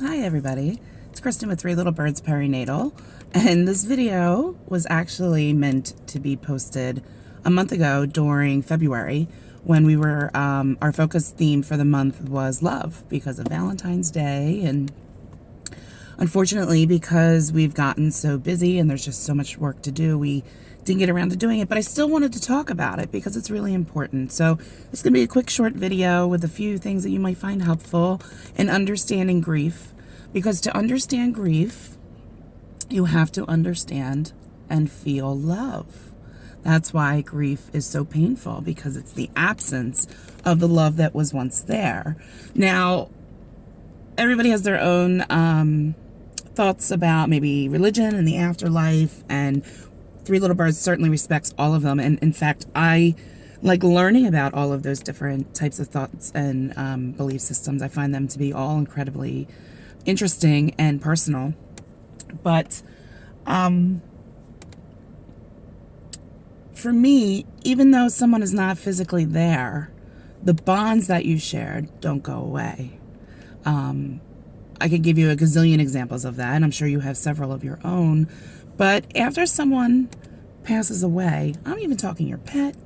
Hi everybody, it's Kristen with Three Little Birds Perinatal, and this video was actually meant to be posted a month ago during February when we were, our focus theme for the month was love because of Valentine's Day, and unfortunately because we've gotten so busy and there's just so much work to do, we didn't get around to doing it, but I still wanted to talk about it because it's really important. So it's going to be a quick short video with a few things that you might find helpful in understanding grief, because to understand grief, you have to understand and feel love. That's why grief is so painful, because it's the absence of the love that was once there. Now, everybody has their own thoughts about maybe religion and the afterlife, and Three Little Birds certainly respects all of them. And in fact, I like learning about all of those different types of thoughts and belief systems. I find them to be all incredibly interesting and personal. But for me, even though someone is not physically there, the bonds that you shared don't go away. I could give you a gazillion examples of that, and I'm sure you have several of your own. But after someone passes away, I'm even talking your pet,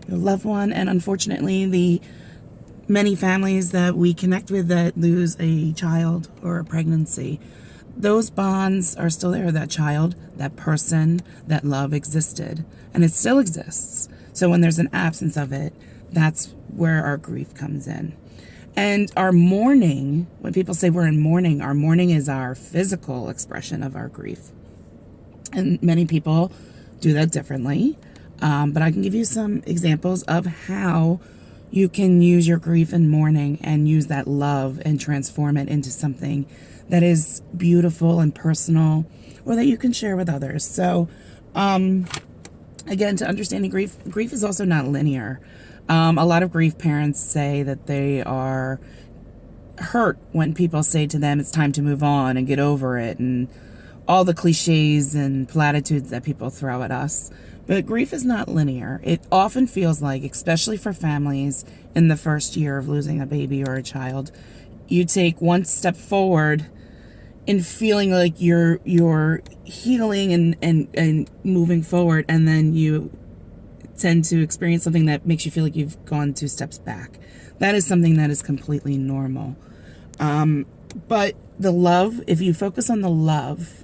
your loved one, and unfortunately the many families that we connect with that lose a child or a pregnancy, those bonds are still there. That child, that person, that love existed, and it still exists. So when there's an absence of it, that's where our grief comes in. And our mourning, when people say we're in mourning, our mourning is our physical expression of our grief. And many people do that differently. But I can give you some examples of how you can use your grief and mourning and use that love and transform it into something that is beautiful and personal, or that you can share with others. So, again, to understanding grief, grief is also not linear. A lot of grief parents say that they are hurt when people say to them, it's time to move on and get over it, and all the cliches and platitudes that people throw at us. But grief is not linear. It often feels like, especially for families in the first year of losing a baby or a child, you take one step forward in feeling like you're healing and moving forward, and then you tend to experience something that makes you feel like you've gone 2 steps back. That is something that is completely normal. But the love, if you focus on the love,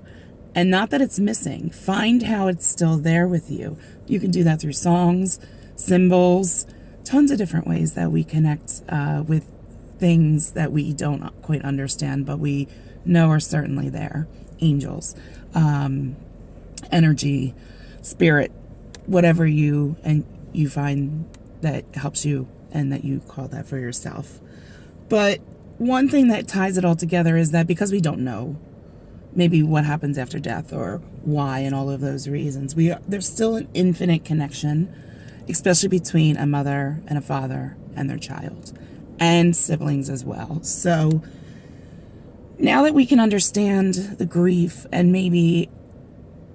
and not that it's missing, find how it's still there with you. You can do that through songs, symbols, tons of different ways that we connect with things that we don't quite understand, but we know are certainly there. Angels, energy, spirit, whatever you find that helps you and that you call that for yourself. But one thing that ties it all together is that because we don't know maybe what happens after death or why and all of those reasons, there's still an infinite connection, especially between a mother and a father and their child, and siblings as well. So now that we can understand the grief and maybe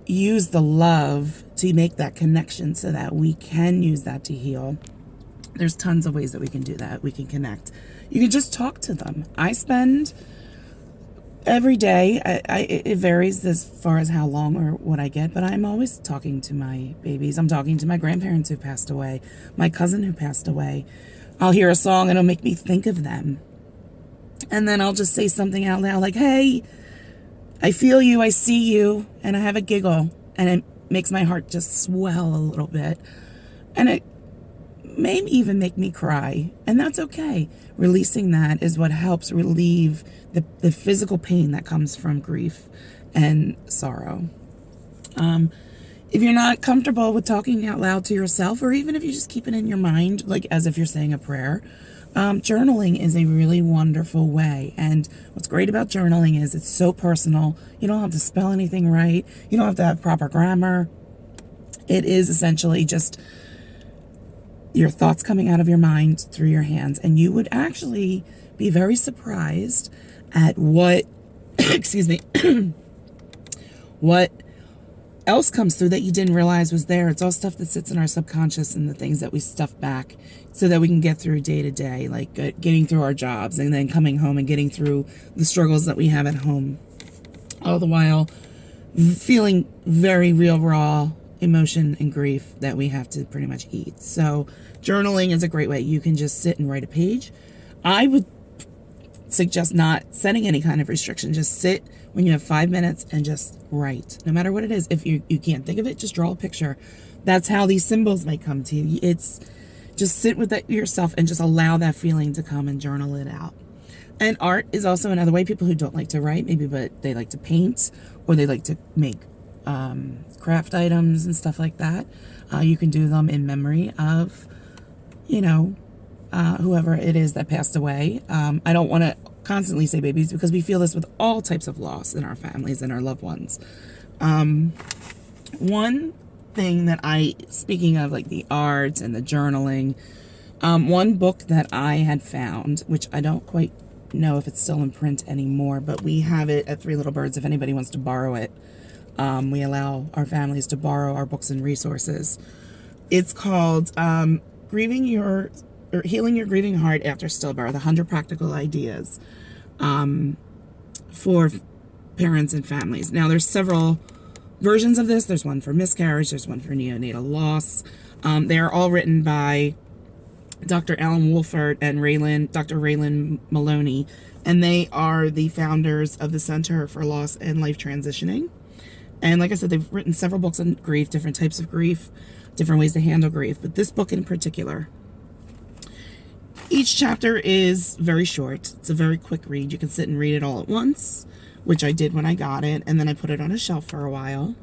use the love to make that connection so that we can use that to heal, there's tons of ways that we can do that. We can connect. You can just talk to them. I spend every day, it varies as far as how long or what I get, but I'm always talking to my babies. I'm talking to my grandparents who passed away, my cousin who passed away. I'll hear a song and it'll make me think of them. And then I'll just say something out loud like, hey, I feel you, I see you, and I have a giggle, and it makes my heart just swell a little bit. And it may even make me cry, and that's okay. Releasing that is what helps relieve the physical pain that comes from grief and sorrow. If you're not comfortable with talking out loud to yourself, or even if you just keep it in your mind, like as if you're saying a prayer, journaling is a really wonderful way. And what's great about journaling is it's so personal. You don't have to spell anything right. You don't have to have proper grammar. It is essentially just your thoughts coming out of your mind through your hands. And you would actually be very surprised at what, excuse me, what else comes through that you didn't realize was there. It's all stuff that sits in our subconscious and the things that we stuff back so that we can get through day to day, like getting through our jobs and then coming home and getting through the struggles that we have at home, all the while feeling very real, raw emotion and grief that we have to pretty much eat. So journaling is a great way. You can just sit and write a page. I would suggest not setting any kind of restriction. Just sit when you have 5 minutes and just write, no matter what it is. If you can't think of it, just draw a picture. That's how these symbols may come to you. It's just sit with that yourself and just allow that feeling to come and journal it out. And art is also another way. People who don't like to write, maybe, but they like to paint or they like to make craft items and stuff like that. You can do them in memory of, whoever it is that passed away. I don't want to constantly say babies because we feel this with all types of loss in our families and our loved ones. One thing that speaking of like the art and the journaling, one book that I had found, which I don't quite know if it's still in print anymore, but we have it at Three Little Birds if anybody wants to borrow it. We allow our families to borrow our books and resources. It's called Healing Your Grieving Heart After Stillbirth, 100 Practical Ideas for Parents and Families. Now, there's several versions of this. There's one for miscarriage. There's one for neonatal loss. They are all written by Dr. Alan Wolfert and Dr. Raylan Maloney, and they are the founders of the Center for Loss and Life Transitioning. And like I said, they've written several books on grief, different types of grief, different ways to handle grief. But this book in particular, each chapter is very short. It's a very quick read. You can sit and read it all at once, which I did when I got it. And then I put it on a shelf for a while.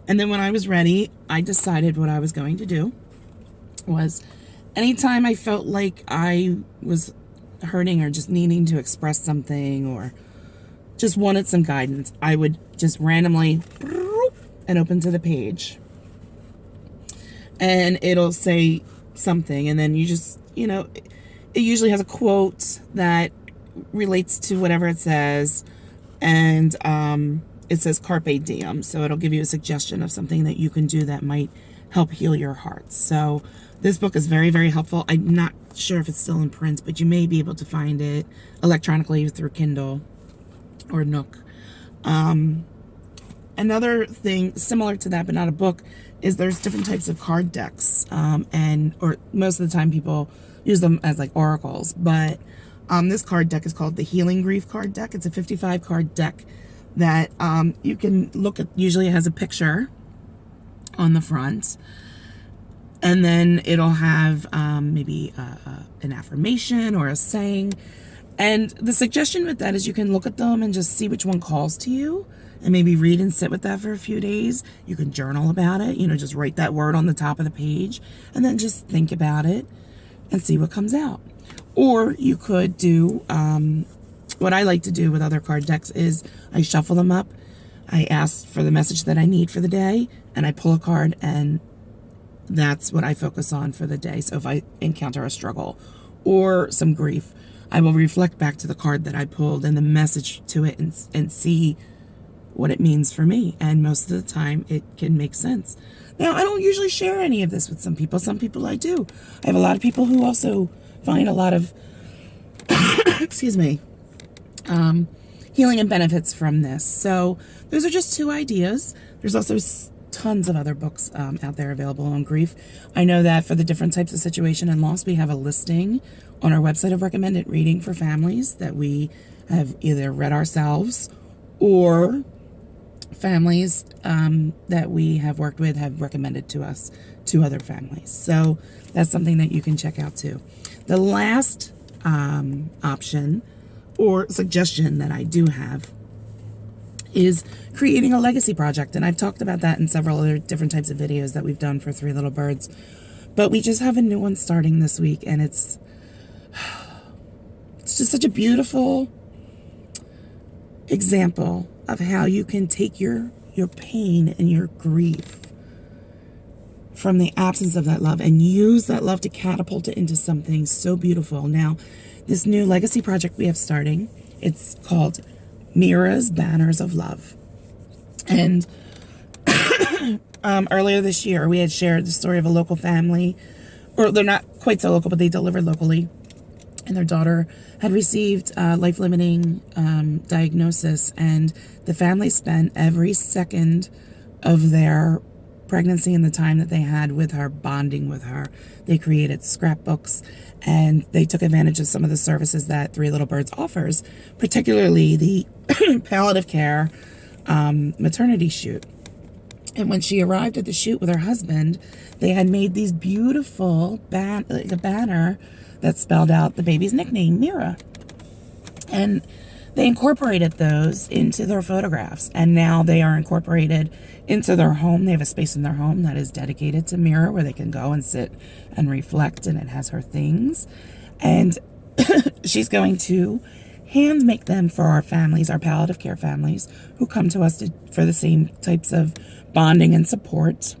And then when I was ready, I decided what I was going to do was anytime I felt like I was hurting or just needing to express something or just wanted some guidance, I would just randomly and open to the page. And it'll say something. And then you just, it usually has a quote that relates to whatever it says. And it says Carpe Diem. So it'll give you a suggestion of something that you can do that might help heal your heart. So this book is very, very helpful. I'm not sure if it's still in print, but you may be able to find it electronically through Kindle or Nook. Another thing similar to that, but not a book, is there's different types of card decks. Or most of the time people use them as like oracles. But this card deck is called the Healing Grief card deck. It's a 55 card deck that you can look at. Usually it has a picture on the front. And then it'll have maybe an affirmation or a saying. And the suggestion with that is you can look at them and just see which one calls to you and maybe read and sit with that for a few days. You can journal about it, just write that word on the top of the page and then just think about it and see what comes out. Or you could do, what I like to do with other card decks is I shuffle them up. I ask for the message that I need for the day and I pull a card, and that's what I focus on for the day. So if I encounter a struggle or some grief, I will reflect back to the card that I pulled and the message to it and see what it means for me. And most of the time it can make sense. Now, I don't usually share any of this with some people. Some people I do. I have a lot of people who also find a lot of, excuse me, healing and benefits from this. So those are just two ideas. There's also tons of other books out there available on grief. I know that for the different types of situation and loss, we have a listing on our website of recommended reading for families that we have either read ourselves or families that we have worked with have recommended to us to other families. So that's something that you can check out too. The last option or suggestion that I do have is creating a legacy project. And I've talked about that in several other different types of videos that we've done for Three Little Birds. But we just have a new one starting this week, and it's just such a beautiful example of how you can take your pain and your grief from the absence of that love and use that love to catapult it into something so beautiful. Now, this new legacy project we have starting, it's called Meera's Banners of Love. And Earlier this year, we had shared the story of a local family, or they're not quite so local, but they delivered locally, and their daughter had received a life-limiting diagnosis, and the family spent every second of their pregnancy and the time that they had with her bonding with her. They created scrapbooks, and they took advantage of some of the services that Three Little Birds offers, particularly the palliative care maternity shoot. And when she arrived at the shoot with her husband, they had made these beautiful like a banner that spelled out the baby's nickname, Meera. And they incorporated those into their photographs, and now they are incorporated into their home. They have a space in their home that is dedicated to Meera, where they can go and sit and reflect, and it has her things. And she's going to hand make them for our families, our palliative care families, who come to us for the same types of bonding and support.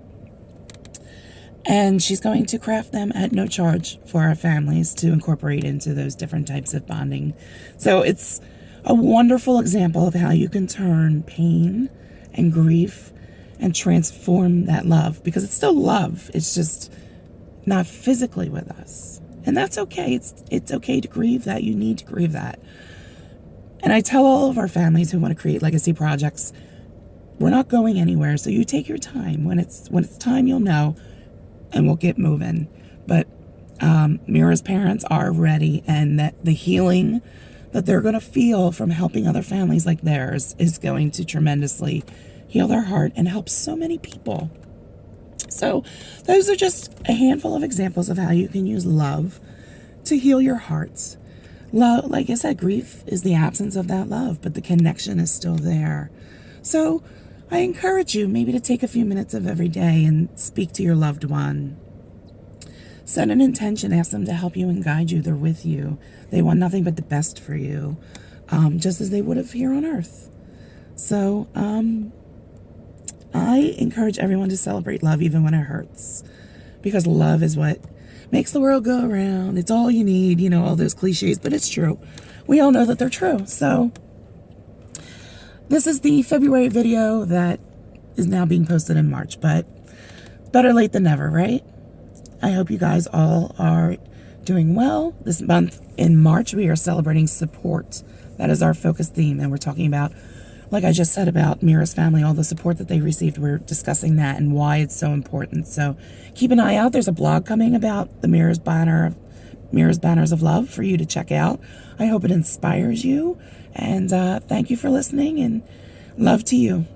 And she's going to craft them at no charge for our families to incorporate into those different types of bonding. So it's a wonderful example of how you can turn pain and grief and transform that love, because it's still love. It's just not physically with us. And that's okay. It's okay to grieve that. You need to grieve that. And I tell all of our families who want to create legacy projects, we're not going anywhere. So you take your time. When it's time, you'll know, and we'll get moving. But Meera's parents are ready, and that the healing that they're going to feel from helping other families like theirs is going to tremendously heal their heart and help so many people. So those are just a handful of examples of how you can use love to heal your hearts. Love, like I said, grief is the absence of that love, but the connection is still there. So I encourage you maybe to take a few minutes of every day and speak to your loved one. Set an intention, ask them to help you and guide you. They're with you. They want nothing but the best for you, just as they would have here on earth. So I encourage everyone to celebrate love even when it hurts, because love is what makes the world go around. It's all you need, all those cliches, but it's true. We all know that they're true. So this is the February video that is now being posted in March, but better late than never, right? I hope you guys all are doing well. This month in March, we are celebrating support. That is our focus theme, and we're talking about, like I just said, about Meera's family, all the support that they received. We're discussing that and why it's so important. So keep an eye out. There's a blog coming about the Meera's Banners of Love for you to check out. I hope it inspires you. And thank you for listening, and love to you.